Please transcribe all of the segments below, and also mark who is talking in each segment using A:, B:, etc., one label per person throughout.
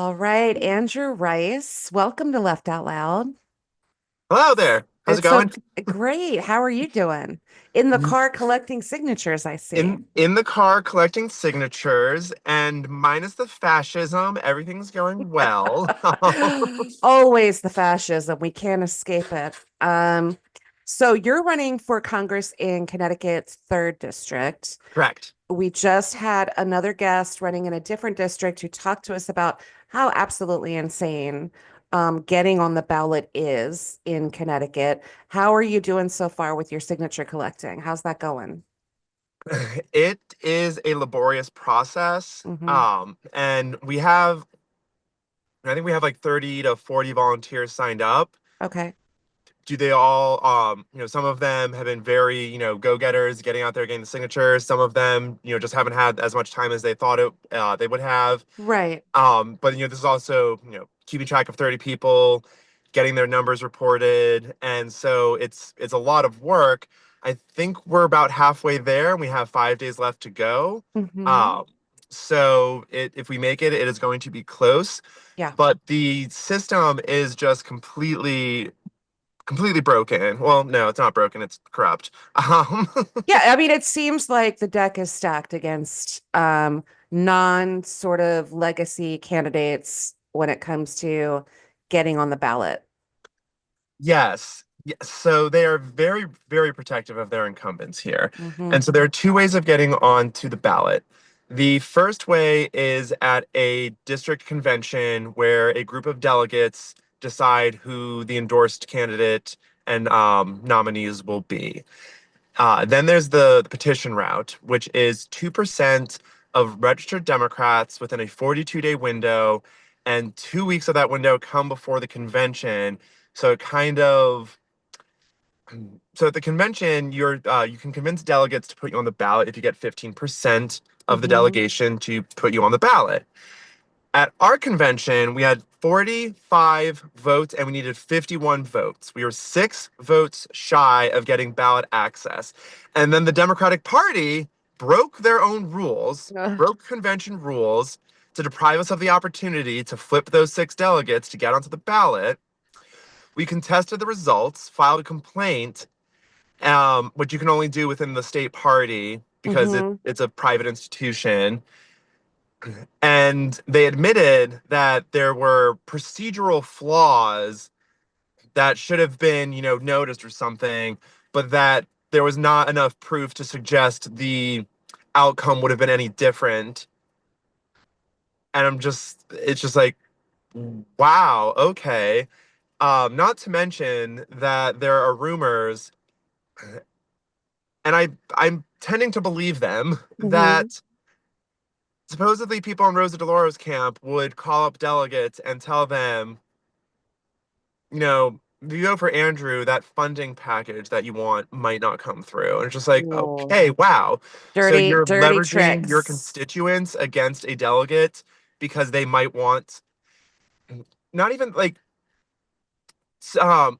A: All right, Andrew Rice, welcome to Left Out Loud.
B: Hello there. How's it
A: It's
B: going?
A: so great. How are you doing? In the car collecting signatures, I see.
B: In the car collecting signatures and minus the fascism, everything's going well.
A: Always the fascism. We can't escape it. So you're running for Congress in Connecticut's third district.
B: Correct.
A: We just had another guest running in a different district who talked to us about how absolutely insane getting on the ballot is in Connecticut. How are you doing so far with your signature collecting? How's that going?
B: It is a laborious process.
A: Hmm.
B: And I think we have like 30 to 40 volunteers signed up.
A: Okay.
B: Do they all, some of them have been very, go-getters getting out there, getting the signatures. Some of them, just haven't had as much time as they thought they would have.
A: Right.
B: But this is also, keeping track of 30 people, getting their numbers reported, and so it's a lot of work. I think we're about halfway there, and we have 5 days left to go.
A: Hmm.
B: Um, so if we make it, it is going to be close.
A: Yeah.
B: But the system is just completely broken. Well, no, it's not broken; it's corrupt. Um,
A: Yeah, I mean, it seems like the deck is stacked against non sort of legacy candidates when it comes to getting on the ballot.
B: Yes. Yes. So they are very, very protective of their incumbents here.
A: Hmm.
B: And so there are two ways of getting on to the ballot. The first way is at a district convention where a group of delegates decide who the endorsed candidate and nominees will be. Then there's the petition route, which is 2% of registered Democrats within a 42-day window, and 2 weeks of that window come before the convention. So it kind of so at the convention, you can convince delegates to put you on the ballot if you get 15% of the
A: Hmm.
B: delegation to put you on the ballot. At our convention, we had 45 votes and we needed 51 votes. We were 6 votes shy of getting ballot access. And then the Democratic Party broke their own rules, broke convention rules to deprive us of the opportunity to flip those 6 delegates to get onto the ballot. We contested the results, filed a complaint, which you can only do within the state party because
A: Hmm.
B: it's a private institution. And they admitted that there were procedural flaws that should have been, noticed or something, but that there was not enough proof to suggest the outcome would have been any different. And it's just like, wow, okay. Not to mention that there are rumors, and I'm tending to believe them,
A: Hmm.
B: that supposedly people in Rosa DeLauro's camp would call up delegates and tell them, if you go for Andrew, that funding package that you want might not come through. And it's just like,
A: Whoa.
B: okay, wow. So
A: Dirty,
B: you're
A: dirty
B: leveraging your
A: tricks.
B: constituents against a delegate because they might want not even like um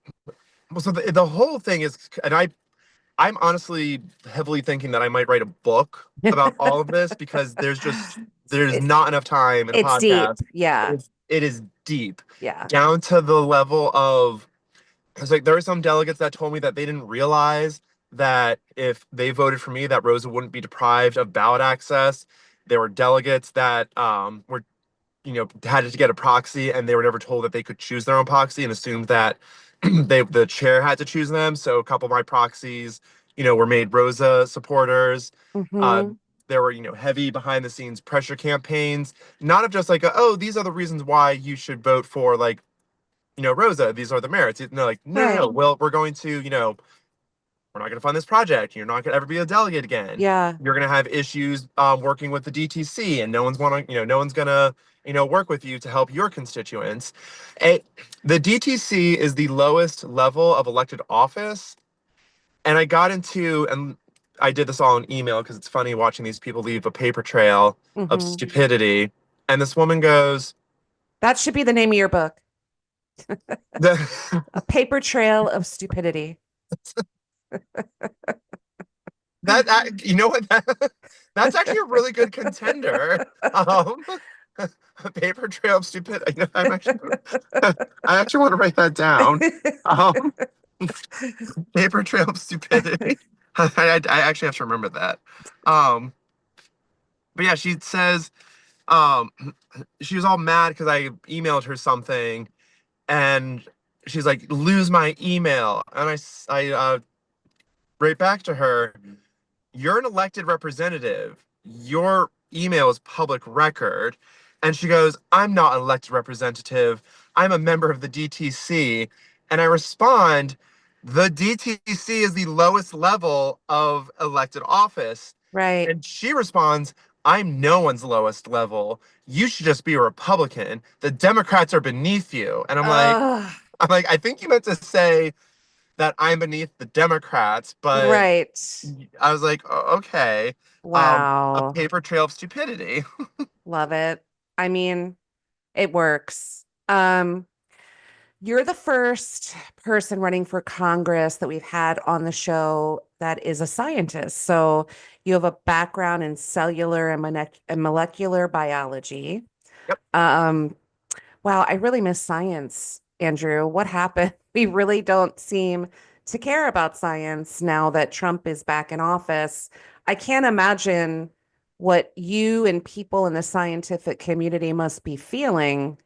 B: well, so the whole thing is, and I'm honestly heavily thinking that I might write a book about all of this because there's
A: It,
B: not enough time in a
A: it's deep.
B: podcast.
A: Yeah.
B: It is deep
A: Yeah.
B: down to the level of, because like there are some delegates that told me that they didn't realize that if they voted for me, that Rosa wouldn't be deprived of ballot access. There were delegates that were had to get a proxy, and they were never told that they could choose their own proxy and assumed that the chair had to choose them. So a couple of my proxies, were made Rosa supporters. Uh,
A: Hmm.
B: there were, heavy behind the scenes pressure campaigns, not of just like, oh, these are the reasons why you should vote for, like, Rosa, these are the merits. No, like, no, no,
A: Right.
B: no. Well, we're not going to fund this project. You're not going to ever be a delegate again.
A: Yeah.
B: You're going to have issues working with the DTC, and no one's going to, work with you to help your constituents. It, the DTC is the lowest level of elected office, and I did this all in email because it's funny watching these people leave a paper trail of
A: Hmm.
B: stupidity. And this woman goes,
A: That should be the name of your book.
B: the,
A: A paper trail of stupidity.
B: you know what? That's actually a really good contender. Um, A paper trail of stupidity. I'm actually, I actually want to write that down. Um, paper trail of stupidity. I actually have to remember that. Um, but yeah, she says, um, she was all mad because I emailed her something, and she's like, "Lose my email," and I write back to her, "You're an elected representative. Your email is public record." And she goes, "I'm not an elected representative. I'm a member of the DTC." And I respond, "The DTC is the lowest level of elected office."
A: Right.
B: And she responds, "I'm no one's lowest level. You should just be a Republican. The Democrats are beneath you." And
A: Ugh.
B: I think you meant to say that I'm beneath the Democrats, but
A: Right.
B: I was like, Okay, a
A: Wow.
B: paper trail of stupidity."
A: Love it. I mean, it works. You're the first person running for Congress that we've had on the show that is a scientist. So you have a background in cellular and molecular biology.
B: Yep.
A: Um, wow, I really miss science, Andrew. What happened? We really don't seem to care about science now that Trump is back in office. I can't imagine what you and people in the scientific community must be feeling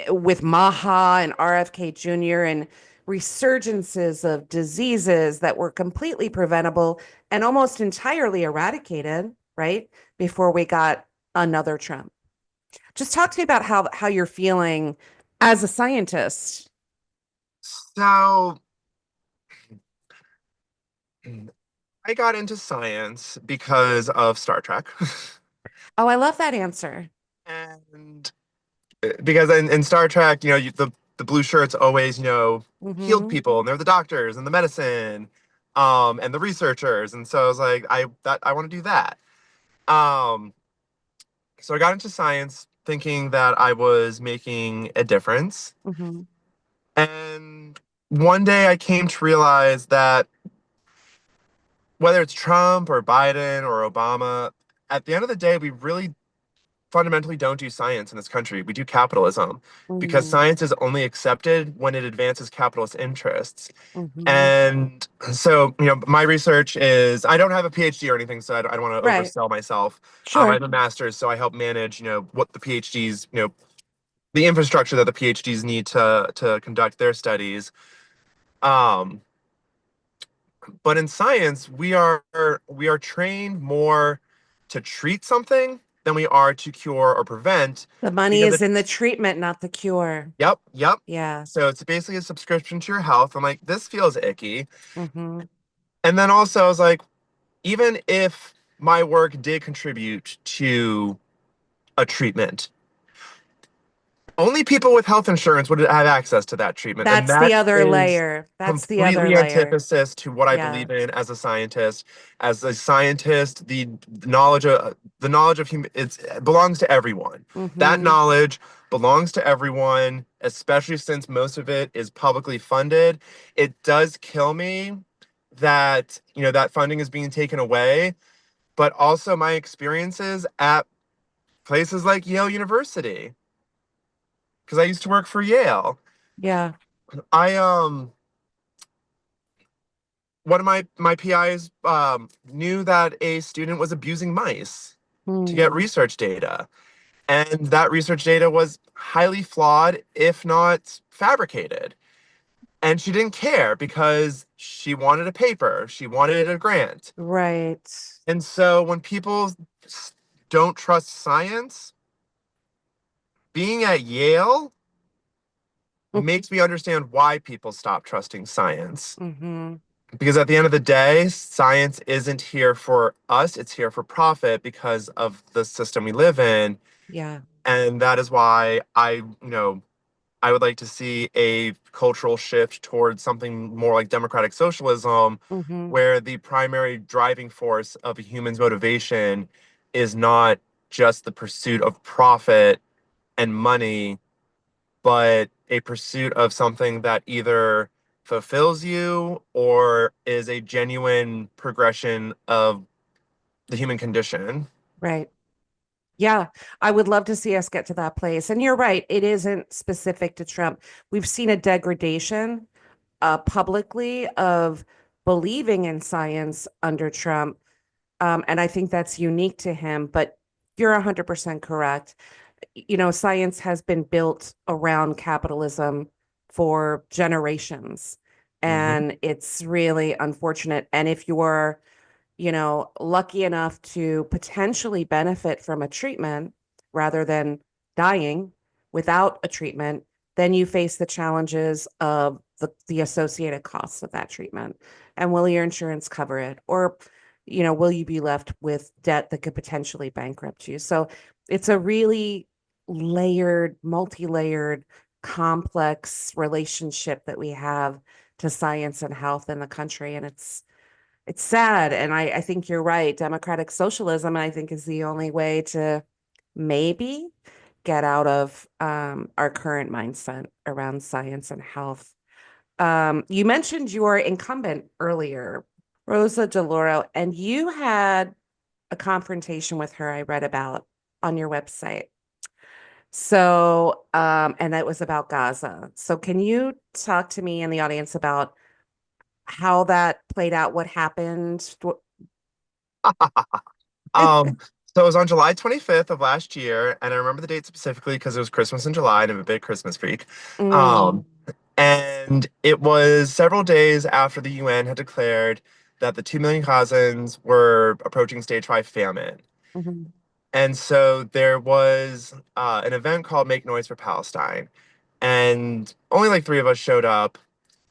A: with Maha and RFK Jr. and resurgences of diseases that were completely preventable and almost entirely eradicated, right? Before we got another Trump. Just talk to me about how you're feeling as a scientist.
B: So I got into science because of Star Trek.
A: Oh, I love that answer.
B: And because in Star Trek, the blue shirts always, healed
A: Hmm.
B: people, and they're the doctors and the medicine, and the researchers. And so I was like, I want to do that. Um, so I got into science thinking that I was making a difference.
A: Hmm.
B: And one day I came to realize that whether it's Trump or Biden or Obama, at the end of the day, we really fundamentally don't do science in this country. We do capitalism because
A: Hmm.
B: science is only accepted when it advances capitalist interests.
A: Hmm.
B: And so, my research is, I don't have a PhD or anything, so I don't want to
A: Right.
B: oversell myself. I
A: Sure.
B: have a master's, so I help manage, what the PhDs, the infrastructure that the PhDs need to conduct their studies. Um, but in science, we are trained more to treat something than we are to cure or prevent,
A: The money
B: because
A: is in the
B: it's
A: treatment, not the cure.
B: yep, yep.
A: Yeah.
B: So it's basically a subscription to your health. I'm like, this feels icky.
A: Hmm.
B: And then also I was like, even if my work did contribute to a treatment, only people with health insurance would have access to that treatment. And
A: That's the
B: that
A: other
B: is
A: layer. That's the other
B: completely
A: layer.
B: antithesis to what I
A: Yeah.
B: believe in as a scientist. As a scientist, the knowledge of human it belongs to everyone. That
A: Hmm.
B: knowledge belongs to everyone, especially since most of it is publicly funded. It does kill me that, that funding is being taken away, but also my experiences at places like Yale University, because I used to work for Yale.
A: Yeah.
B: I One of my PIs knew that a student was abusing mice to get
A: Hmm.
B: research data, and that research data was highly flawed, if not fabricated. And she didn't care because she wanted a paper, she wanted a grant.
A: Right.
B: And so when people don't trust science, being at Yale makes me understand why people stop trusting science.
A: Mm-hmm.
B: Because at the end of the day, science isn't here for us, it's here for profit because of the system we live in.
A: Yeah.
B: And that is why I would like to see a cultural shift towards something more like democratic socialism,
A: Mm-hmm.
B: where the primary driving force of a human's motivation is not just the pursuit of profit and money, but a pursuit of something that either fulfills you or is a genuine progression of the human condition.
A: Right. Yeah, I would love to see us get to that place. And you're right, it isn't specific to Trump. We've seen a degradation publicly of believing in science under Trump. And I think that's unique to him, but you're 100% correct. Science has been built around capitalism for generations,
B: Hmm.
A: and it's really unfortunate. And if you're lucky enough to potentially benefit from a treatment rather than dying without a treatment, then you face the challenges of the associated costs of that treatment. And will your insurance cover it? Or, will you be left with debt that could potentially bankrupt you? So it's a really layered, multi-layered, complex relationship that we have to science and health in the country. And it's sad. And I think you're right. Democratic socialism, I think, is the only way to maybe get out of our current mindset around science and health. You mentioned your incumbent earlier, Rosa DeLauro, and you had a confrontation with her I read about on your website. So, and that was about Gaza. So, can you talk to me and the audience about how that played out, what happened?
B: Um, so it was on July 25th of last year, and I remember the date specifically because it was Christmas in July, and I'm a big Christmas freak.
A: Mm,
B: Um, and it was several days after the UN had declared that the 2 million Gazans were approaching stage 5 famine.
A: mhm,
B: And so there was an event called Make Noise for Palestine, and only like three of us showed up.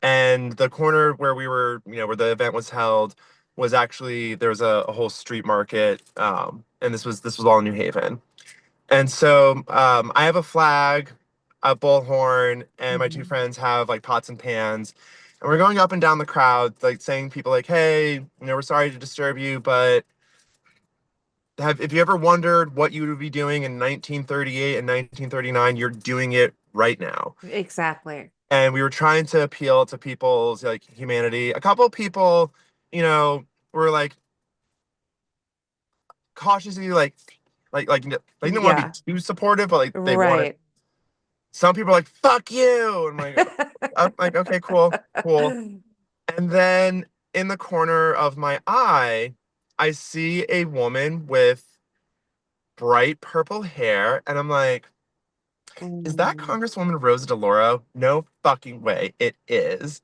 B: And the corner where we were, where the event was held, was actually there was a whole street market, and this was all in New Haven. And so I have a flag, a bullhorn, and my two
A: mhm.
B: friends have like pots and pans. And we're going up and down the crowd, like saying to people like, "Hey, we're sorry to disturb you, but if you ever wondered what you would be doing in 1938 and 1939, you're doing it right now."
A: Exactly.
B: And we were trying to appeal to people's like humanity. A couple of people, were like cautiously they didn't want to be
A: Yeah,
B: too supportive, but like they wanted.
A: right.
B: Some people are like, "Fuck you," and I'm like, okay, cool, cool. And then in the corner of my eye, I see a woman with bright purple hair, and I'm like, "Is that
A: Mm,
B: Congresswoman Rosa DeLauro?" No fucking way, it is.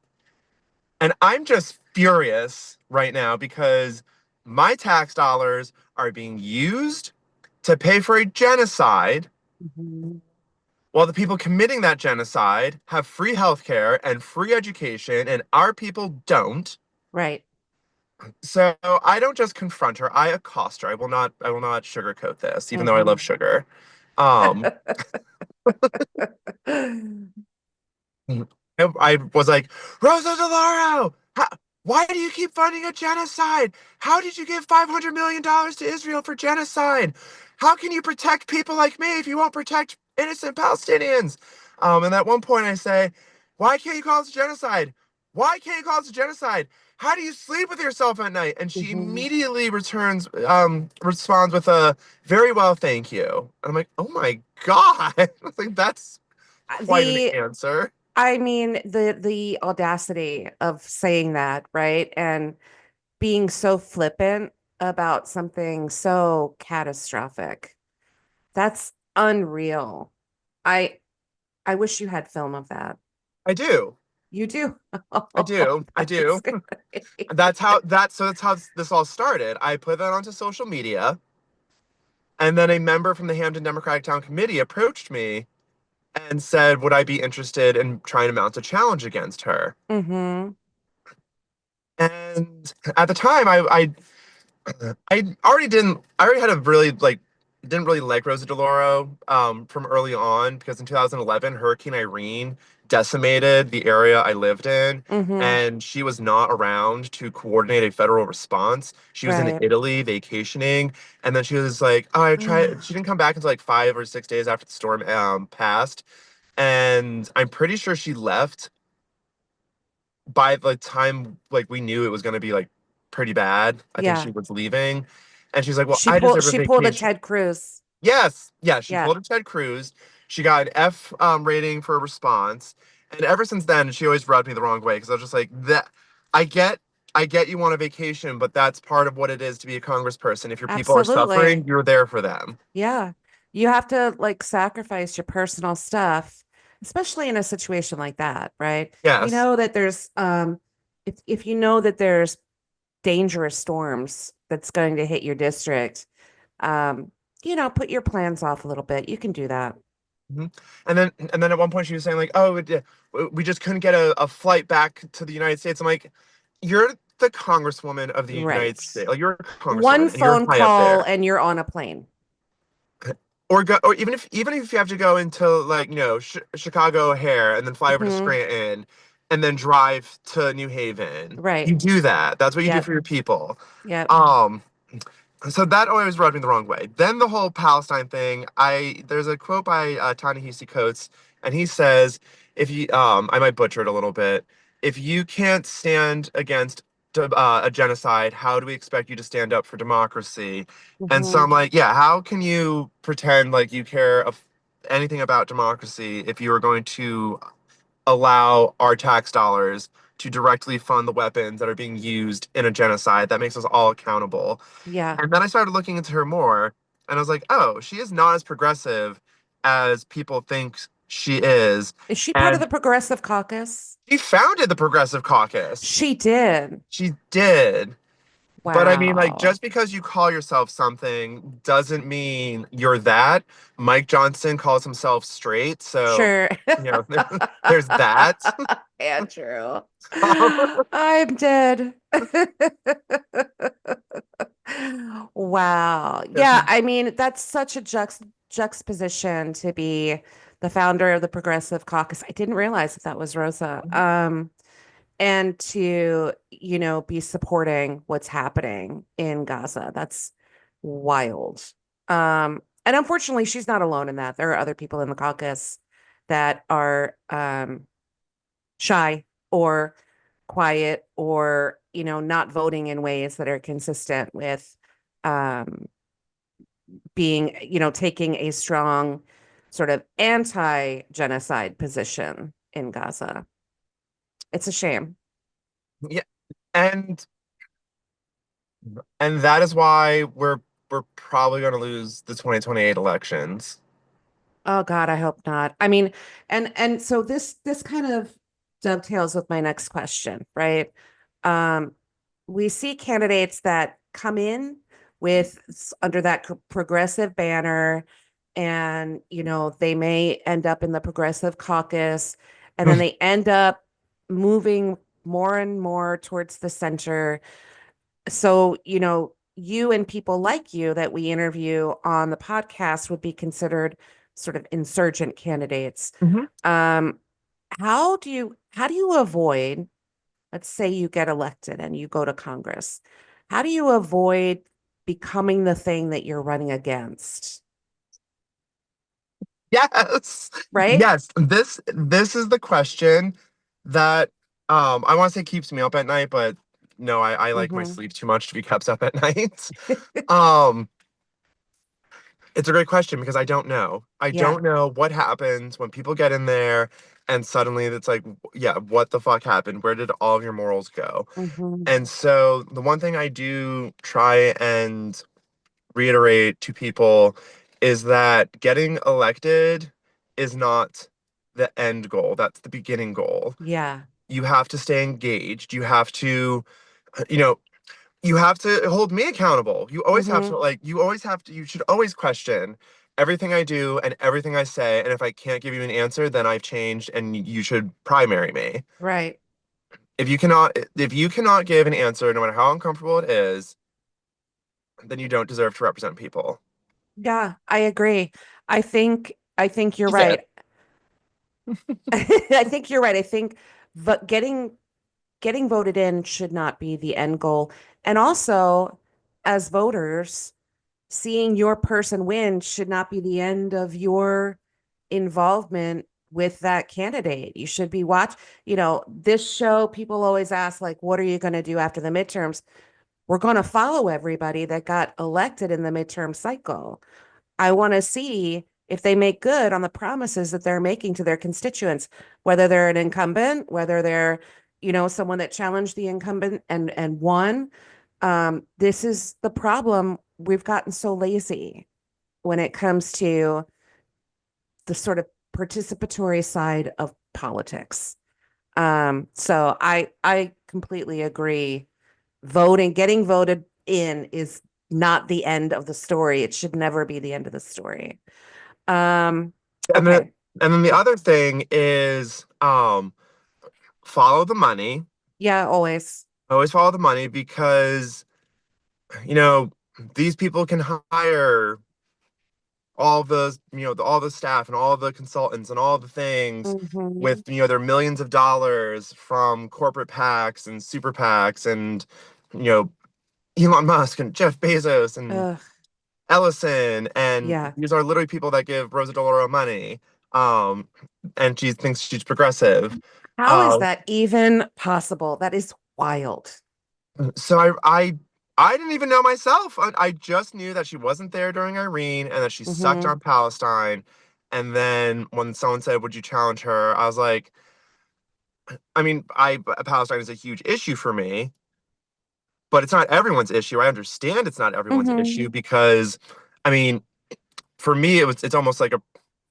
B: And I'm just furious right now because my tax dollars are being used to pay for a genocide
A: mhm.
B: while the people committing that genocide have free healthcare and free education and our people don't.
A: Right.
B: So I don't just confront her, I accost her. I will not sugarcoat this, even though I love
A: Mhm.
B: sugar. Um I was like, "Rosa DeLauro, why do you keep funding a genocide? How did you give $500 million to Israel for genocide? How can you protect people like me if you won't protect innocent Palestinians?" And at one point I say, "Why can't you call this a genocide? Why can't you call this a genocide? How do you sleep with yourself at night?" And she
A: Mhm.
B: immediately responds with a very well, thank you. And I'm like, "Oh my God." I was like, that's quite an
A: The
B: answer.
A: I mean the audacity of saying that, right? And being so flippant about something so catastrophic. That's unreal. I I wish you had film of that.
B: I do.
A: You do.
B: I
A: Oh,
B: do. I
A: that's
B: do.
A: great.
B: That's how this all started. I put that onto social media, and then a member from the Hampton Democratic Town Committee approached me and said, would I be interested in trying to mount a challenge against her?
A: Hmm.
B: And at the time, I already had a really like didn't really like Rosa DeLauro from early on because in 2011 Hurricane Irene decimated the area I lived in,
A: Hmm.
B: and she was not around to coordinate a federal response. She was in
A: Right.
B: Italy vacationing, and then she was like, "Oh, I tried." She didn't come back until like 5 or 6 days after the storm passed, and I'm pretty sure she left by the time like we knew it was going to be like pretty bad. I think she
A: Yeah.
B: was leaving, and she's like, "Well,
A: She
B: I
A: pulled
B: deserve a
A: she pulled a
B: vacation."
A: Ted Cruz.
B: Yes, yeah, she
A: Yeah,
B: pulled a Ted Cruz. She got an F rating for a response, and ever since then, she always rubbed me the wrong way because I was just like that. I get, I get you want a vacation, but that's part of what it is to be a congressperson. If your people are suffering,
A: absolutely.
B: you're there for them.
A: Yeah. You have to like sacrifice your personal stuff, especially in a situation like that, right? You
B: Yes.
A: know that there's if you know that there's dangerous storms that's going to hit your district, um, put your plans off a little bit. You can do that.
B: Mhm. And then at one point she was saying like, "Oh, we just couldn't get a flight back to the United States." I'm like, "You're the congresswoman of the United
A: Right.
B: States. Like you're a
A: One
B: congresswoman and you're
A: phone
B: high up
A: call
B: there."
A: and you're on a plane.
B: Or even if you have to go into like Chicago O'Hare and then fly over to
A: Hmm.
B: Scranton and then drive to New Haven, you
A: Right.
B: do that. That's what you do for
A: Yep.
B: your people.
A: Yep.
B: Um, so that always rubbed me the wrong way. Then the whole Palestine thing. There's a quote by Ta-Nehisi Coates, and he says, "If you I might butcher it a little bit. If you can't stand against a genocide, how do we expect you to stand up for democracy?" And so
A: Hmm.
B: I'm like, yeah, how can you pretend like you care anything about democracy if you are going to allow our tax dollars to directly fund the weapons that are being used in a genocide that makes us all accountable?
A: Yeah.
B: And then I started looking into her more, and I was like, oh, she is not as progressive as people think she is.
A: Is she part of
B: And
A: the Progressive Caucus?
B: she founded the Progressive Caucus.
A: She did.
B: She did. But I mean, like,
A: Wow.
B: just because you call yourself something doesn't mean you're that. Mike Johnson calls himself straight. So,
A: Sure.
B: there's that.
A: Andrew. I'm dead. Wow. Yeah, I mean, that's such a juxtaposition to be the founder of the Progressive Caucus. I didn't realize that that was Rosa. And to, be supporting what's happening in Gaza. That's wild. And unfortunately, she's not alone in that. There are other people in the caucus that are shy or quiet or, not voting in ways that are consistent with um, being, taking a strong sort of anti-genocide position in Gaza. It's a shame.
B: Yeah. And and that is why we're probably going to lose the 2028 elections.
A: Oh God, I hope not. I mean, and so this kind of dovetails with my next question, right? Um, we see candidates that come in with under that progressive banner, and they may end up in the progressive caucus, and then they end up moving more and more towards the center. So, you and people like you that we interview on the podcast would be considered sort of insurgent candidates.
B: Mhm.
A: Um, how do you avoid, let's say you get elected and you go to Congress, how do you avoid becoming the thing that you're running against?
B: Yes.
A: Right?
B: Yes. This is the question that I want to say keeps me up at night, but no, I like my
A: Hmm.
B: sleep too much to be kept up at night. Um, it's a great question because I don't know. I
A: Yeah.
B: don't know what happens when people get in there and suddenly it's like, yeah, what the fuck happened? Where did all of your morals go?
A: Hmm.
B: And so the one thing I do try and reiterate to people is that getting elected is not the end goal. That's the beginning goal.
A: Yeah.
B: You have to stay engaged. You know, you have to hold me accountable. You always have
A: Hmm.
B: to you should always question everything I do and everything I say. And if I can't give you an answer, then I've changed and you should primary me.
A: Right.
B: If you cannot give an answer, no matter how uncomfortable it is, then you don't deserve to represent people.
A: Yeah, I agree. I think you're
B: She said.
A: right. I think you're right. I think but getting voted in should not be the end goal. And also, as voters, seeing your person win should not be the end of your involvement with that candidate. You should be this show, people always ask, like, what are you going to do after the midterms? We're going to follow everybody that got elected in the midterm cycle. I want to see if they make good on the promises that they're making to their constituents, whether they're an incumbent, whether they're, someone that challenged the incumbent and won. This is the problem. We've gotten so lazy when it comes to the sort of participatory side of politics. So I completely agree. Getting voted in is not the end of the story. It should never be the end of the story. Um,
B: And then
A: okay.
B: and then the
A: Yeah.
B: other thing is follow the money.
A: Yeah, always.
B: Always follow the money because you know these people can hire all the all the staff and all the consultants and all the things
A: Hmm.
B: with their millions of dollars from corporate PACs and super PACs and you know Elon Musk and Jeff Bezos and
A: Ugh,
B: Ellison, and
A: yeah.
B: these are literally people that give Rosa money. Um, and she thinks she's progressive.
A: How is
B: Uh,
A: that even possible? That is wild.
B: so I didn't even know myself. I just knew that she wasn't there during Irene and that she sucked
A: Hmm.
B: on Palestine. And then when someone said, "Would you challenge her?" I was like, I mean, I Palestine is a huge issue for me, but it's not everyone's issue. I understand it's not everyone's
A: Hmm.
B: issue because, I mean, for me, it's almost like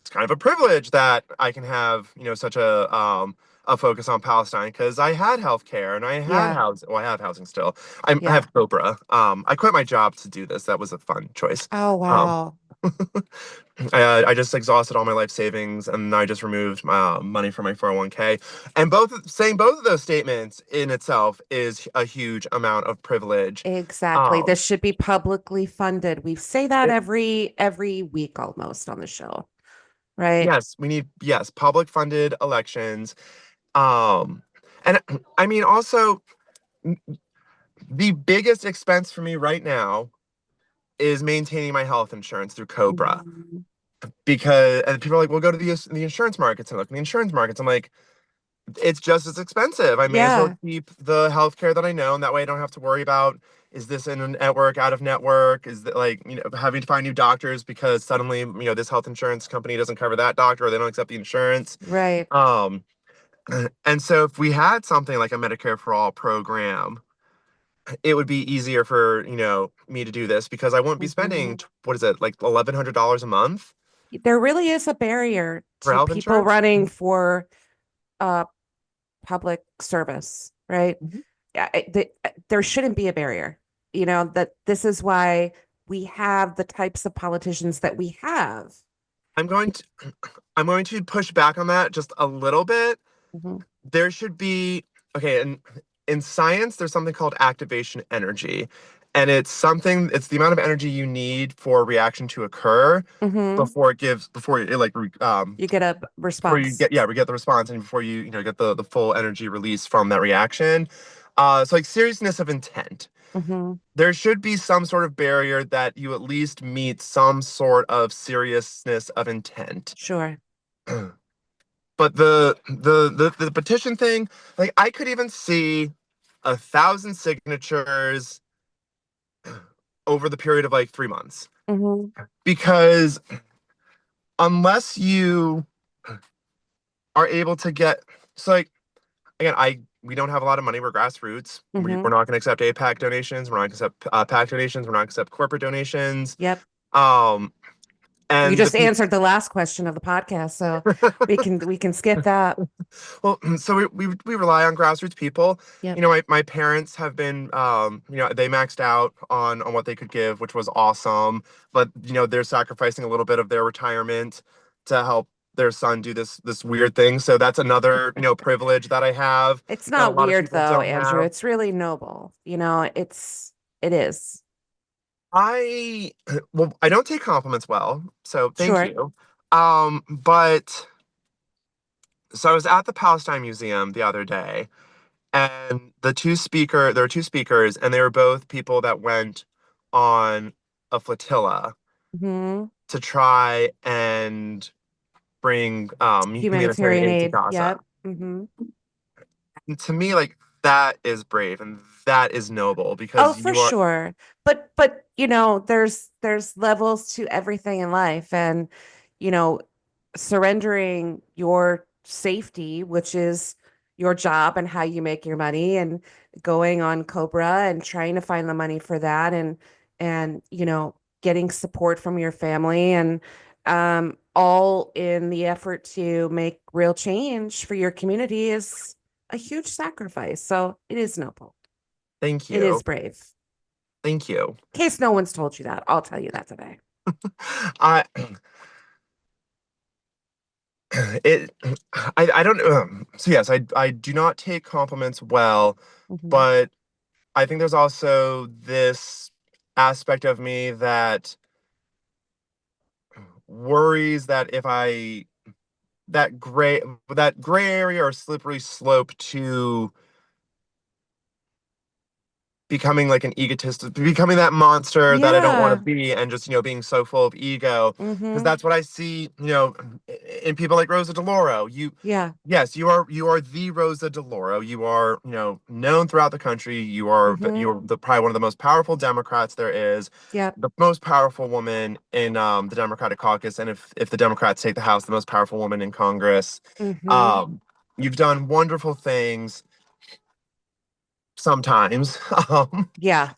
B: it's kind of a privilege that I can have, such a focus on Palestine because I had healthcare and I had
A: Yeah.
B: housing. Well, I have housing still. I
A: Yeah.
B: have Cobra. I quit my job to do this. That was a fun choice.
A: Oh,
B: Um,
A: wow.
B: I just exhausted all my life savings and I just removed money from my 401k. And saying both of those statements in itself is a huge amount of privilege.
A: Exactly.
B: Um,
A: This should be publicly funded. We say that
B: it,
A: every week almost on the show, right?
B: yes, we need, yes, public funded elections. Um, and I mean, also, the biggest expense for me right now is maintaining my health insurance through Cobra
A: Mhm.
B: because and people are like, "Well, go to the insurance markets and look in the insurance markets." I'm like, it's just as expensive. I may as well
A: Yeah,
B: keep the health care that I know, and that way I don't have to worry about is this in a network, out of network? Is that like having to find new doctors because suddenly this health insurance company doesn't cover that doctor or they don't accept the insurance.
A: right.
B: Um, and so if we had something like a Medicare for All program, it would be easier for me to do this because I wouldn't be
A: Mhm.
B: spending what is it like $1,100 a month
A: There really is a barrier
B: for
A: to
B: health
A: people
B: insurance.
A: running for uh public service, right?
B: Mhm.
A: Yeah, there shouldn't be a barrier. That this is why we have the types of politicians that we have.
B: I'm going to I'm going to push back on that just a little bit.
A: Hmm.
B: There should be okay, and in science there's something called activation energy. And it's the amount of energy you need for a reaction to occur
A: Hmm.
B: before it like
A: You get a
B: before you
A: response.
B: get the response and before you get the full energy release from that reaction. So like seriousness of intent.
A: Hmm.
B: There should be some sort of barrier that you at least meet some sort of seriousness of intent.
A: Sure.
B: But the petition thing, like I could even see 1,000 signatures over the period of like 3 months
A: Hmm.
B: because unless you are able to get so like again, I we don't have a lot of money. We're grassroots. We're
A: Hmm.
B: not going to accept APAC donations. We're not going to accept PAC donations. We're not going to accept corporate donations.
A: Yep.
B: Um,
A: You
B: and the
A: just
B: people.
A: answered the last question of the podcast, so we can skip that.
B: Well, so we rely on grassroots people.
A: Yep.
B: My parents have been, they maxed out on what they could give, which was awesome. But they're sacrificing a little bit of their retirement to help their son do this weird thing. So that's another privilege that I have
A: It's
B: that a
A: not
B: lot of
A: weird
B: people
A: though,
B: don't
A: Andrew.
B: have.
A: It's really noble. It is.
B: I well, I don't take compliments well, so thank
A: Sure.
B: you. But so I was at the Palestine Museum the other day, and there were two speakers, and they were both people that went on a flotilla
A: Hmm.
B: to try and bring humanitarian
A: Humanitarian
B: aid to
A: aid.
B: Gaza.
A: Yep. Hmm.
B: And to me, like That is brave and that is noble
A: Oh,
B: because
A: for
B: you are,
A: sure. But there's levels to everything in life, and you know, surrendering your safety, which is your job and how you make your money, and going on Cobra and trying to find the money for that, and getting support from your family, and all in the effort to make real change for your community is a huge sacrifice. So it is noble.
B: thank
A: It is
B: you.
A: brave.
B: Thank you.
A: In case no one's told you that, I'll tell you that today.
B: I it I don't so yes, I do not take compliments well,
A: Mhm.
B: but I think there's also this aspect of me that worries that if I that gray area or slippery slope to becoming like an egotist, becoming that monster that I don't want to
A: Yeah.
B: be, and just, being so full of ego. Because
A: Mm-hmm.
B: that's what I see, in people like Rosa DeLauro.
A: Yeah.
B: Yes, you are the Rosa DeLauro. You are, known throughout the country.
A: Mm-hmm.
B: You're probably one of the most powerful Democrats there is,
A: Yep.
B: the most powerful woman in the Democratic caucus, and if the Democrats take the House, the most powerful woman in Congress.
A: Mm-hmm.
B: Um, you've done wonderful things sometimes. Um,
A: Yeah.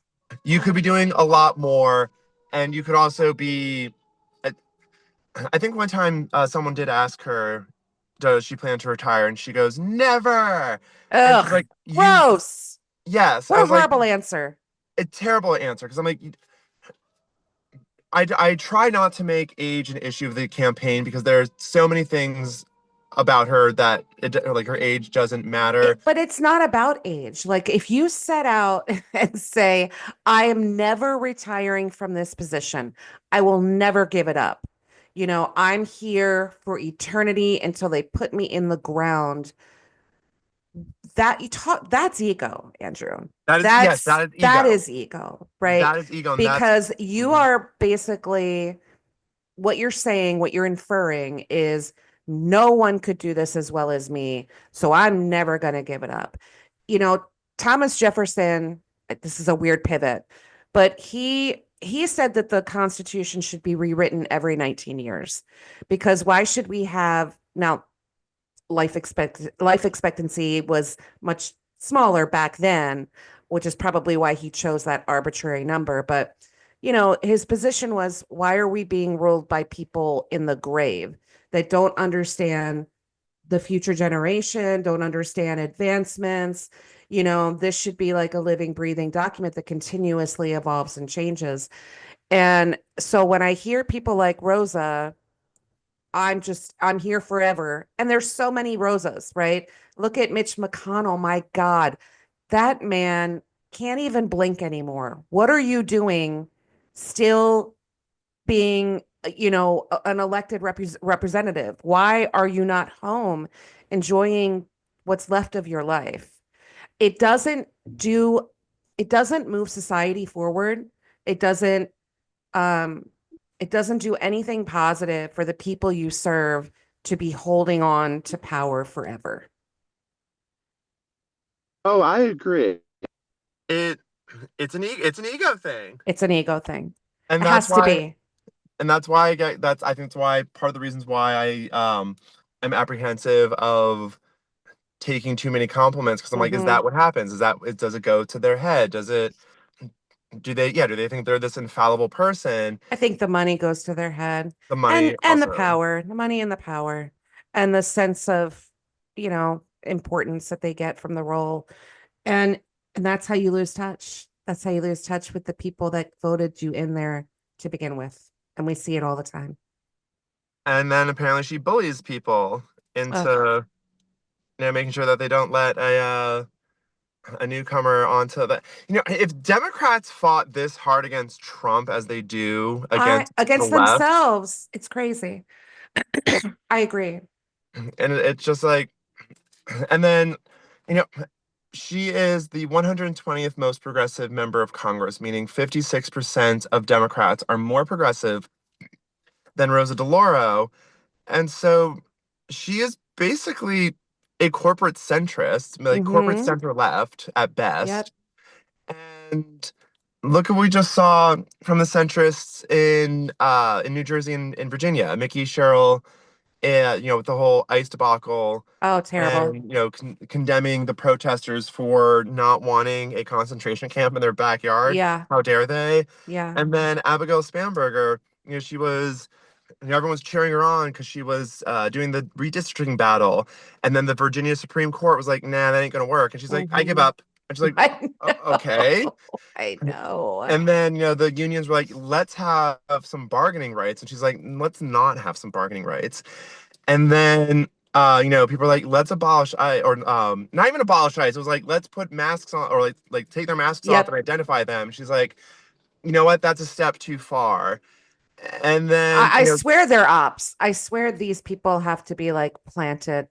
B: you could be doing a lot more, and you could also be. I, I think one time someone did ask her, "Does she plan to retire?" And she goes, "Never." And she's
A: Ugh.
B: like, "You,
A: Gross.
B: yes." I
A: What a
B: was like,
A: horrible answer.
B: a terrible answer because I'm like, I try not to make age an issue of the campaign because there's so many things about her that like her age doesn't matter.
A: But it's not about age. Like if you set out and say, I am never retiring from this position, I will never give it up. I'm here for eternity until they put me in the ground. That's ego, Andrew.
B: That is, yes, that is
A: That
B: ego.
A: is ego, right?
B: That is ego, and that's.
A: Because you
B: Mhm.
A: are basically what you're saying, what you're inferring is no one could do this as well as me, so I'm never going to give it up. You know, Thomas Jefferson, this is a weird pivot, but he said that the Constitution should be rewritten every 19 years because why should we have now life expectancy was much smaller back then, which is probably why he chose that arbitrary number. But his position was, why are we being ruled by people in the grave that don't understand the future generation, don't understand advancements? This should be like a living, breathing document that continuously evolves and changes. And so when I hear people like Rosa, I'm here forever. And there's so many Rosas, right? Look at Mitch McConnell. My God, that man can't even blink anymore. What are you doing still being, an elected representative? Why are you not home enjoying what's left of your life? It doesn't do, it doesn't move society forward. It doesn't um, it doesn't do anything positive for the people you serve to be holding on to power forever.
C: Oh, I agree.
B: It it's an ego thing.
A: It's an ego thing.
B: And
A: It
B: that's
A: has to
B: why
A: be.
B: I think that's why part of the reasons why I am apprehensive of taking too many compliments, because I'm like, is
A: Hmm.
B: that what happens? Does it go to their head? Do they think they're this infallible person?
A: I think the money goes to their head,
B: The
A: and
B: money
A: the
B: also.
A: power, the money and the power, and the sense of, importance that they get from the role. And that's how you lose touch. That's how you lose touch with the people that voted you in there to begin with. And we see it all the time.
B: And then apparently she bullies people
A: Ugh.
B: into, making sure that they don't let a newcomer onto the, if Democrats fought this hard against Trump as they do
A: I
B: against the
A: against
B: left,
A: themselves. It's crazy. I agree.
B: and it's just like, and then, you know she is the 120th most progressive member of Congress, meaning 56% of Democrats are more progressive than Rosa DeLauro. And so she is basically a corporate centrist, like corporate
A: Mm-hmm.
B: center left at
A: Yep.
B: best. And look at what we just saw from the centrists in New Jersey and in Virginia. Mickey Sherrill, with the whole ICE debacle,
A: Oh, terrible.
B: and condemning the protesters for not wanting a concentration camp in their backyard.
A: Yeah.
B: How dare they?
A: Yeah.
B: And then Abigail Spanberger, everyone was cheering her on because she was doing the redistricting battle, and then the Virginia Supreme Court was like, "Nah, that ain't gonna work," and she's like, "I give
A: Mm-hmm.
B: up," and she's like,
A: I
B: Okay."
A: know. I know.
B: And then, the unions were like, let's have some bargaining rights. And she's like, let's not have some bargaining rights. And then, people are like, let's abolish, or not even abolish ICE. It was like, let's put masks on, or like take their masks off and
A: Yep.
B: identify them. She's like, you know what? That's a step too far. And then,
A: I swear they're ops. I swear these people have to be like planted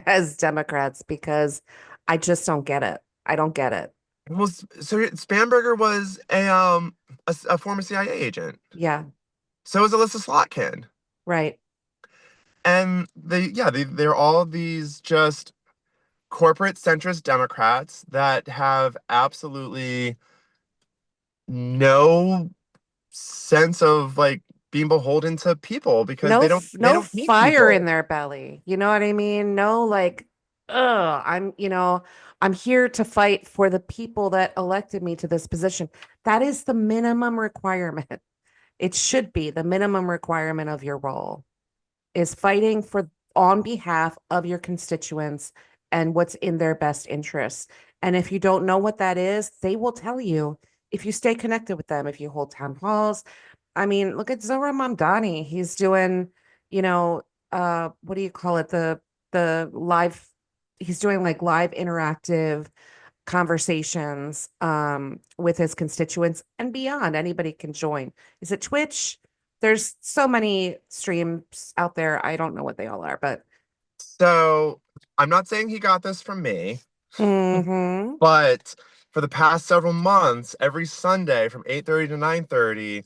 A: as Democrats because I just don't get it. I don't get it.
B: well, so Spanberger was a former CIA agent.
A: Yeah,
B: So was Alyssa Slotkin.
A: right.
B: And they're all these just corporate centrist Democrats that have absolutely no sense of like being beholden to people because they
A: No
B: don't need
A: fire in
B: people.
A: their belly. You know what I mean? No, like, I'm here to fight for the people that elected me to this position. That is the minimum requirement. It should be the minimum requirement of your role is fighting for on behalf of your constituents and what's in their best interests. And if you don't know what that is, they will tell you if you stay connected with them, if you hold town halls. I mean, look at Zohran Mamdani. He's doing, you know, what do you call it? The live, he's doing like live interactive conversations with his constituents and beyond. Anybody can join. Is it Twitch? There's so many streams out there. I don't know what they all are, but
B: So I'm not saying he got this from me,
A: hmm.
B: but for the past several months, every Sunday from 8:30 to 9:30,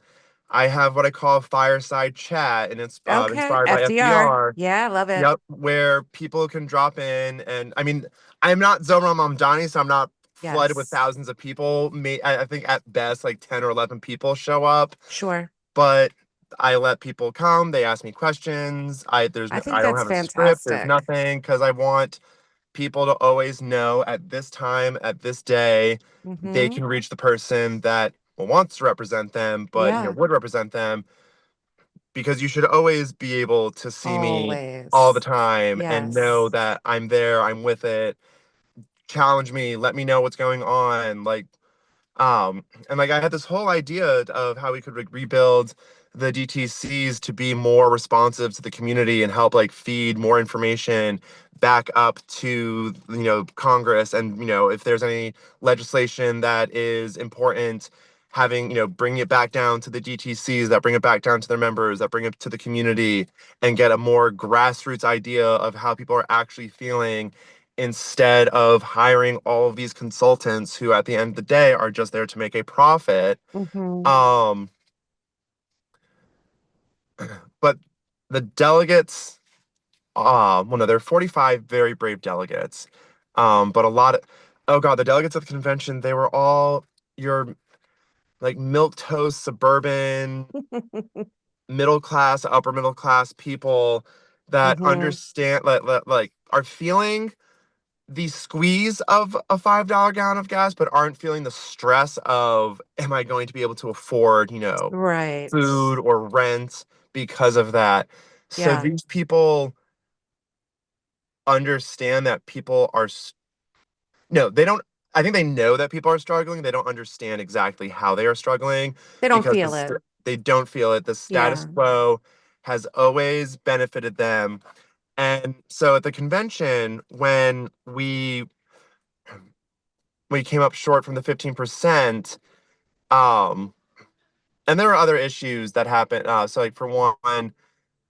B: I have what I call a fireside chat, and it's
A: Okay,
B: inspired by
A: FDR.
B: FDR.
A: Yeah, I love it.
B: Yep, where people can drop in, and I mean, I'm not Zohran Mamdani, so I'm not flooded with
A: Yes,
B: thousands of people. I think at best like 10 or 11 people show up,
A: sure.
B: but I let people come. They ask me questions.
A: I think
B: I don't
A: that's
B: have a script. There's
A: fantastic.
B: nothing because I want people to always know at this time, at this day, they
A: Hmm.
B: can reach the person that wants to represent them, but
A: Yeah,
B: would represent them, because you should always be able to see me all the
A: always.
B: time and know
A: Yes.
B: that I'm there, I'm with it. Challenge me, let me know what's going on. And like I had this whole idea of how we could rebuild the DTCs to be more responsive to the community and help like feed more information back up to Congress, and if there's any legislation that is important, having bring it back down to the DTCs, that bring it back down to their members, that bring it to the community, and get a more grassroots idea of how people are actually feeling, instead of hiring all of these consultants who at the end of the day are just there to make a profit.
A: Hmm.
B: um but the delegates, well, no, there are 45 very brave delegates, but a lot of, oh god, the delegates at the convention, they were all your like milk toast suburban middle class, upper middle class people that
A: Hmm.
B: understand, like are feeling the squeeze of a $5 gallon of gas, but aren't feeling the stress of, am I going to be able to afford,
A: Right.
B: food or rent because of that? So
A: Yeah.
B: these people understand that people are, no, they don't. I think they know that people are struggling. They don't understand exactly how they are struggling
A: They don't
B: because
A: feel it.
B: they don't feel it. The status
A: Yeah.
B: quo has always benefited them. And so at the convention, when we came up short from the 15%. Um, and there were other issues that happened. So, like, for one,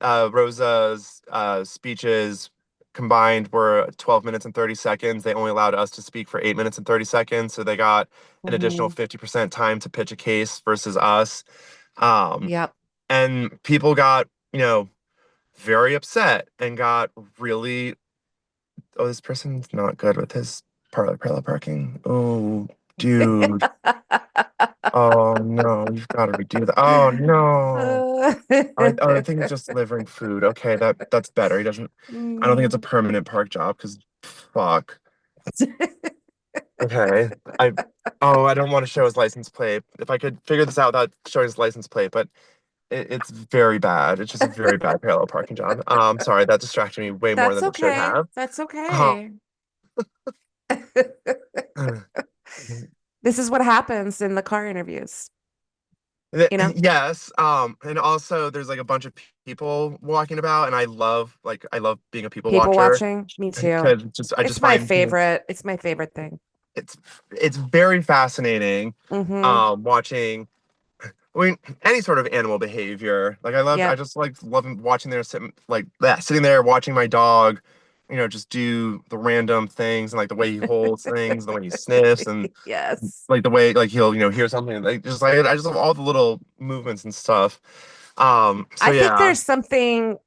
B: Rosa's speeches combined were 12 minutes and 30 seconds. They only allowed us to speak for 8 minutes and 30 seconds. So they got an additional
A: Hmm.
B: 50% time to pitch a case versus us. Um,
A: Yep.
B: and people got, very upset and got really oh, this person's not good with his parallel parking. Oh, dude. Oh no, you've got to redo that. Oh no.
A: Uh,
B: I think he's just delivering food. Okay, that's better. He doesn't. I don't think it's a
A: mm.
B: permanent park job because fuck. Okay. I don't want to show his license plate. If I could figure this out without showing his license plate, but it's very bad. It's just a very bad parallel parking job. Sorry, that distracted me way more
A: That's
B: than it should
A: okay.
B: have.
A: That's
B: Um,
A: okay. This is what happens in the car interviews, you know?
B: yes. And also there's like a bunch of people walking about, and I love being a people
A: People
B: watcher
A: watching, me too.
B: because just I
A: It's
B: just
A: my
B: find
A: favorite. It's my favorite thing.
B: it's it's very fascinating
A: Mm-hmm.
B: watching. I mean, any sort of animal behavior. I
A: Yep.
B: just like loving watching there, sitting there watching my dog, just do the random things and like the way he holds things, the way he sniffs, and
A: Yes.
B: like the way like he'll hear something like I just love all the little movements and stuff. So
A: I think
B: yeah,
A: there's something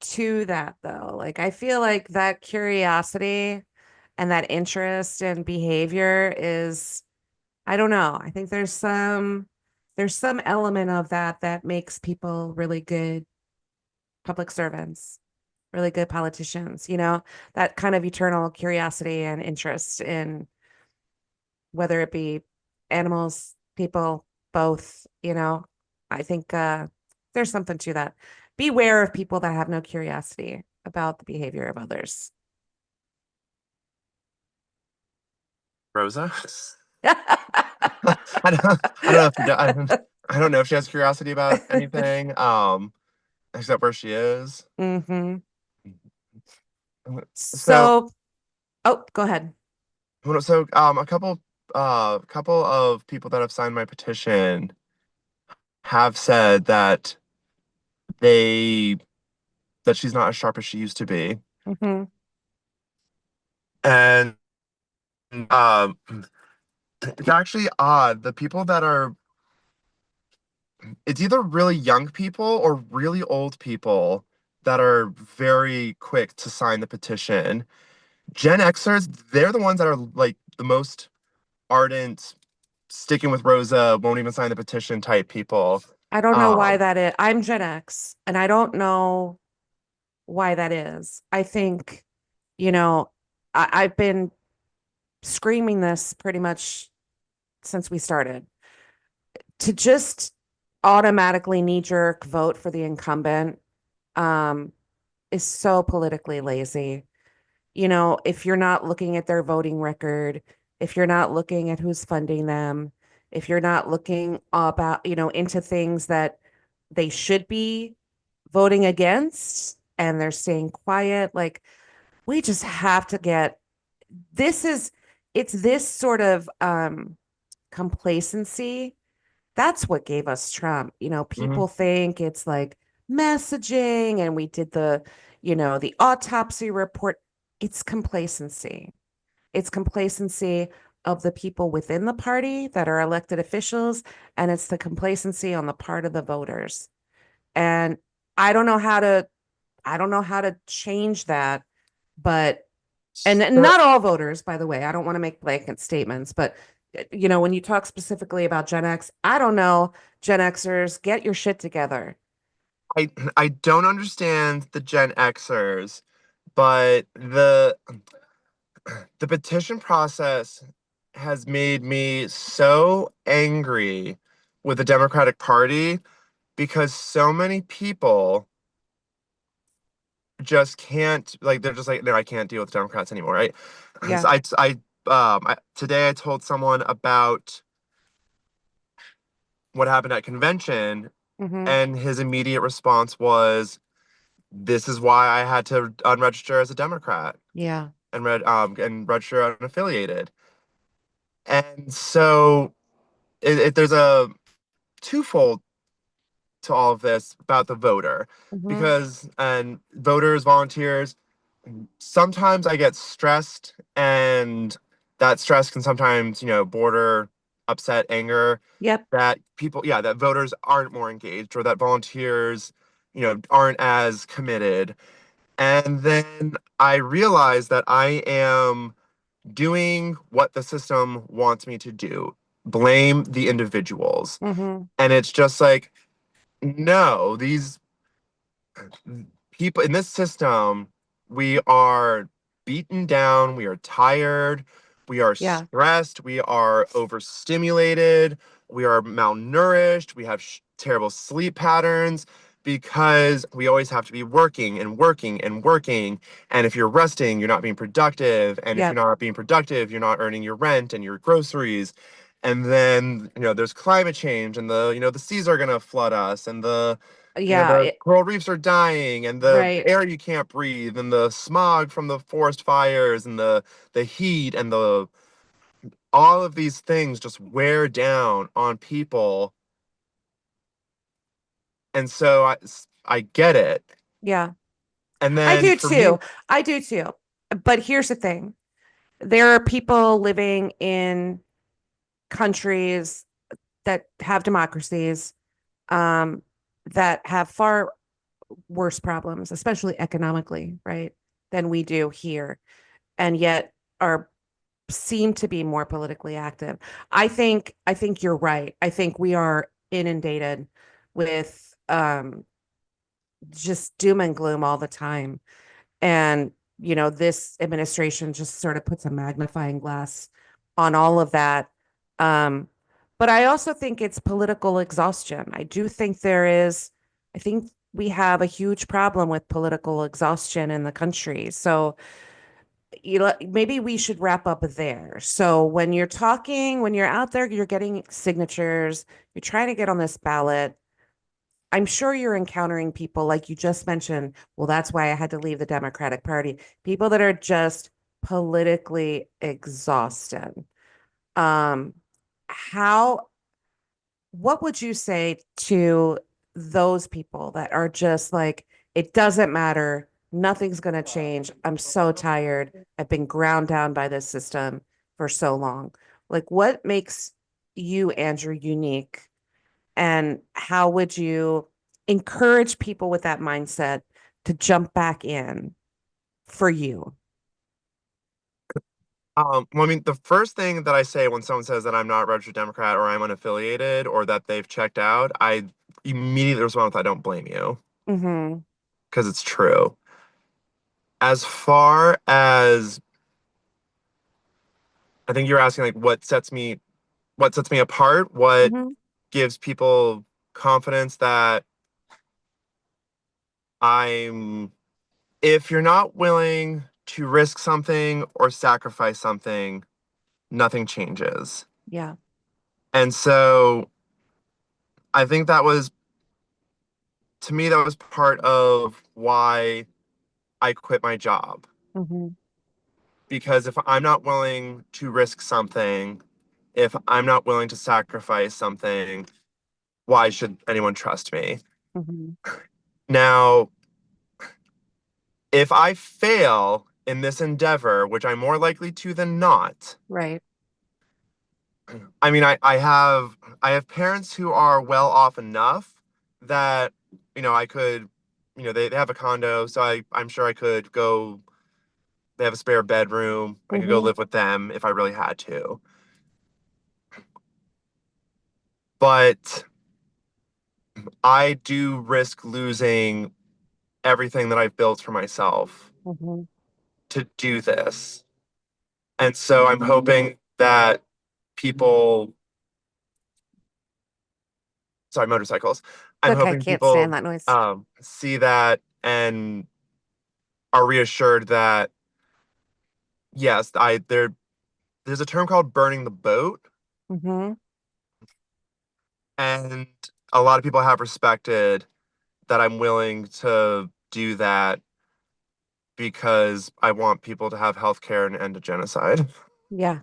A: to that though. Like I feel like that curiosity and that interest in behavior is, I don't know. I think there's some element of that that makes people really good public servants, really good politicians, that kind of eternal curiosity and interest in whether it be animals, people, both, I think there's something to that. Beware of people that have no curiosity about the behavior of others.
B: Rosa. I don't know if I don't know if she has curiosity about anything, except where she is.
A: hmm
B: So
A: So, oh, go ahead.
B: a couple of people that have signed my petition have said they that she's not as sharp as she used to be.
A: hmm
B: And um it's actually odd. The people that are it's either really young people or really old people that are very quick to sign the petition. Gen Xers, they're the ones that are like the most ardent, sticking with Rosa, won't even sign the petition type people.
A: I don't know why
B: Um,
A: that is. I'm Gen X, and I don't know why that is. I think, you know, I've been screaming this pretty much since we started to just automatically knee jerk vote for the incumbent um, is so politically lazy. If you're not looking at their voting record, if you're not looking at who's funding them, if you're not looking about, into things that they should be voting against and they're staying quiet, like we just have to get this is it's this sort of complacency. That's what gave us Trump.
B: mhm.
A: People think it's like messaging and we did the autopsy report. It's complacency. It's complacency of the people within the party that are elected officials, and it's the complacency on the part of the voters. And I don't know how to I don't know how to change that, but and
B: So
A: not all voters, by the way. I don't want to make blanket statements, but when you talk specifically about Gen X, I don't know, Gen Xers, get your shit together.
B: I don't understand the Gen Xers, but the petition process has made me so angry with the Democratic Party because so many people just can't like they're just like no, I can't deal with Democrats anymore, right?
A: Yeah.
B: So today I told someone about what happened at convention,
A: hmm
B: and his immediate response was, "This is why I had to unregister as a Democrat
A: Yeah.
B: and register unaffiliated." And so there's a twofold to all of this about the voter,
A: hmm
B: because and voters, volunteers, sometimes I get stressed, and that stress can sometimes border upset, anger,
A: Yep.
B: that people, yeah, that voters aren't more engaged or that volunteers aren't as committed. And then I realized that I am doing what the system wants me to do, blame the individuals.
A: Mm-hmm.
B: And it's just like, no, these people in this system, we are beaten down, we are tired, we are
A: Yeah.
B: stressed, we are overstimulated, we are malnourished, we have terrible sleep patterns because we always have to be working and working and working. And if you're resting, you're not being productive. And if you're
A: Yep.
B: not being productive, you're not earning your rent and your groceries. And then, there's climate change and the seas are going to flood us and
A: Yeah.
B: the coral reefs are dying and the
A: Right.
B: air you can't breathe and the smog from the forest fires and the heat and the all of these things just wear down on people. And so I get it.
A: Yeah.
B: And
A: I
B: then
A: do
B: for me,
A: too. I do too. But here's the thing. There are people living in countries that have democracies, um, that have far worse problems, especially economically, right, than we do here, and yet are seem to be more politically active. I think you're right. I think we are inundated with just doom and gloom all the time. And, this administration just sort of puts a magnifying glass on all of that. Um, but I also think it's political exhaustion. I think we have a huge problem with political exhaustion in the country. So, maybe we should wrap up there. So when you're out there, you're getting signatures, you're trying to get on this ballot. I'm sure you're encountering people like you just mentioned. Well, that's why I had to leave the Democratic Party. People that are just politically exhausted. Um, how, what would you say to those people that are just like, it doesn't matter, nothing's going to change. I'm so tired. I've been ground down by this system for so long. Like, what makes you, Andrew, unique? And how would you encourage people with that mindset to jump back in for you?
B: well, I mean, the first thing that I say when someone says that I'm not a registered Democrat or I'm unaffiliated or that they've checked out, I immediately respond with, I don't blame you
A: Mm-hmm.
B: because it's true. As far as I think you're asking like what sets me apart, what
A: Mm-hmm.
B: gives people confidence that I'm if you're not willing to risk something or sacrifice something, nothing changes.
A: Yeah.
B: And so I think that was to me that was part of why I quit my job
A: Mm-hmm.
B: because if I'm not willing to risk something, if I'm not willing to sacrifice something, why should anyone trust me?
A: Mm-hmm.
B: Now, if I fail in this endeavor, which I'm more likely to than not,
A: Right.
B: I mean, I have parents who are well off enough that, I could, they have a condo, so I'm sure I could go, they have a spare bedroom. I could go
A: Mm-hmm.
B: live with them if I really had to. But I do risk losing everything that I've built for myself
A: Mm-hmm.
B: to do this. And so I'm hoping that people, sorry, motorcycles. I'm
A: Okay.
B: hoping
A: Can't stand
B: people
A: that noise.
B: see that and are reassured that yes, there's a term called burning the boat,
A: Mm-hmm.
B: and a lot of people have respected that I'm willing to do that because I want people to have health care and end a genocide.
A: Yeah.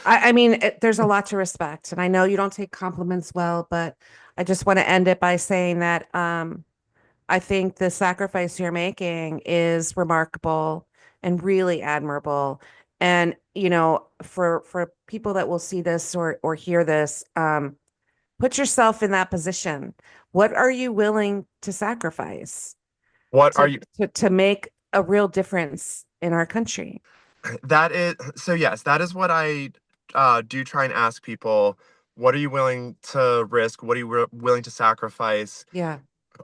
A: I mean, there's a lot to respect. And I know you don't take compliments well, but I just want to end it by saying that I think the sacrifice you're making is remarkable and really admirable. And, for people that will see this or hear this, put yourself in that position. What are you willing to sacrifice?
B: What are
A: to
B: you?
A: to make a real difference in our country.
B: That is so. Yes, that is what I do try and ask people. What are you willing to risk? What are you willing to sacrifice?
A: Yeah.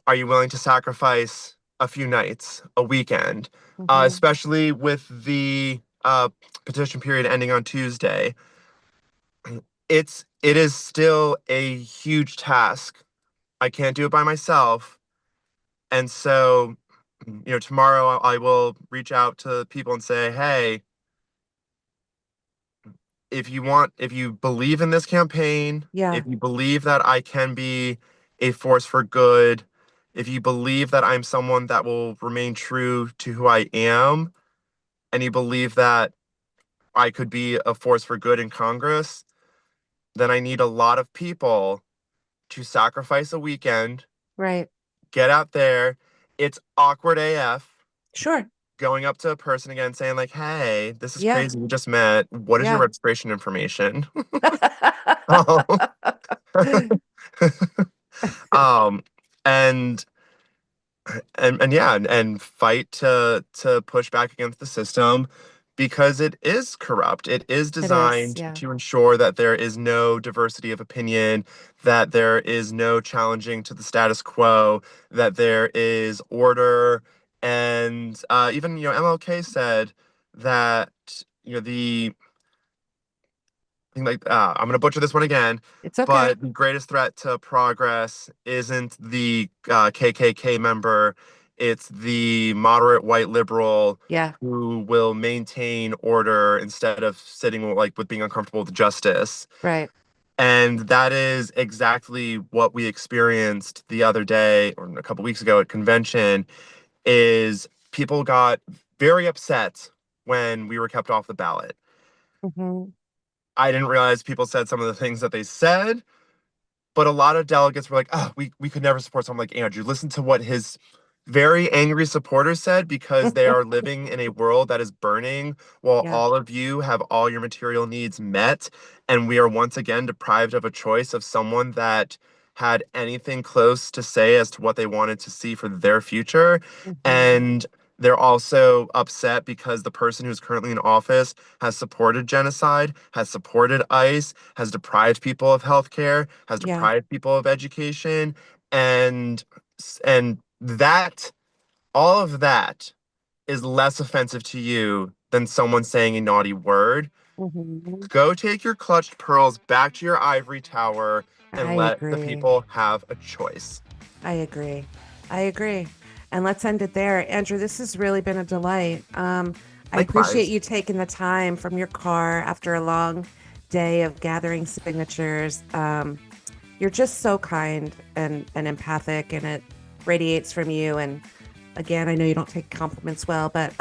B: Are you willing to sacrifice a few nights, a weekend,
A: Hmm.
B: especially with the petition period ending on Tuesday? It is still a huge task. I can't do it by myself, and so tomorrow I will reach out to people and say, hey, if you believe in this campaign,
A: Yeah.
B: if you believe that I can be a force for good, if you believe that I'm someone that will remain true to who I am, and you believe that I could be a force for good in Congress, then I need a lot of people to sacrifice a weekend,
A: Right.
B: get out there. It's awkward AF
A: Sure.
B: going up to a person again saying like, "Hey, this is
A: Yeah.
B: crazy. We just met. What is your
A: Yeah.
B: registration information?" Oh. Um, and and yeah, and fight to push back against the system because it is corrupt. It is
A: It is.
B: designed
A: Yeah.
B: to ensure that there is no diversity of opinion, that there is no challenging to the status quo, that there is order, and even MLK said that the think like I'm gonna butcher this one again,
A: It's okay.
B: but the greatest threat to progress isn't the KKK member, it's the moderate white liberal
A: Yeah.
B: who will maintain order instead of sitting like with being uncomfortable with justice.
A: Right.
B: And that is exactly what we experienced the other day or a couple weeks ago at convention is people got very upset when we were kept off the ballot.
A: Hmm.
B: I didn't realize people said some of the things that they said, but a lot of delegates were like, "Oh, we could never support someone like Andrew. Listen to what his very angry supporters said because they are living in a world that is burning while
A: Yeah.
B: all of you have all your material needs met, and we are once again deprived of a choice of someone that had anything close to say as to what they wanted to see for their future."
A: Hmm.
B: And they're also upset because the person who's currently in office has supported genocide, has supported ICE, has deprived people of healthcare, has
A: Yeah.
B: deprived people of education, and that all of that is less offensive to you than someone saying a naughty word.
A: Hmm.
B: Go take your clutched pearls back to your ivory tower
A: I
B: and let the
A: agree.
B: people have a choice.
A: I agree. I agree. And let's end it there. Andrew, this has really been a delight. I appreciate
B: Likewise.
A: you taking the time from your car after a long day of gathering signatures. You're just so kind and empathic, and it radiates from you. And again, I know you don't take compliments well, but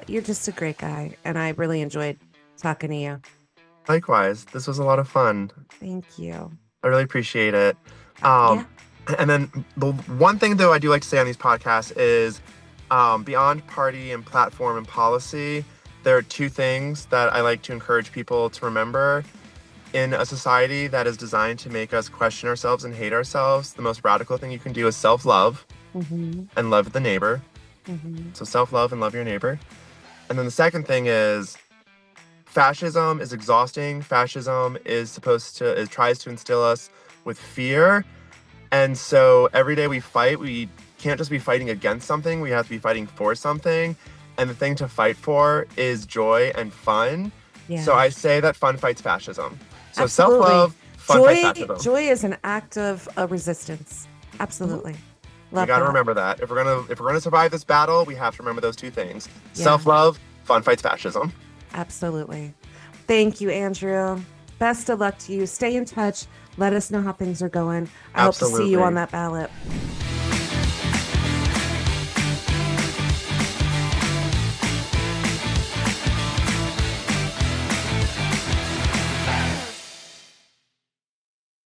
A: you're just a great guy. And I really enjoyed talking to you.
B: Likewise. This was a lot of fun.
A: Thank you.
B: I really appreciate it. Um,
A: Yeah.
B: and then the one thing though I do like to say on these podcasts is beyond party and platform and policy, there are two things that I like to encourage people to remember. In a society that is designed to make us question ourselves and hate ourselves, the most radical thing you can do is self-love
A: Hmm.
B: and love the neighbor.
A: Hmm.
B: So self-love and love your neighbor. And then the second thing is fascism is exhausting. Fascism is supposed to it tries to instill us with fear. And so every day we fight, we can't just be fighting against something, we have to be fighting for something. And the thing to fight for is joy and fun. So
A: Yeah.
B: I say that fun fights fascism. So
A: Absolutely.
B: self-love, fun fights
A: Joy
B: fascism.
A: joy is an act of resistance.
B: Mhm.
A: Absolutely.
B: We
A: Love
B: got to
A: that.
B: remember that. If we're gonna survive this battle, we have to remember those two things.
A: Yeah,
B: Self-love, fun fights fascism.
A: absolutely. Thank you, Andrew. Best of luck to you. Stay in touch. Let us know how things are going. I hope to see you on
B: Absolutely.
A: that ballot.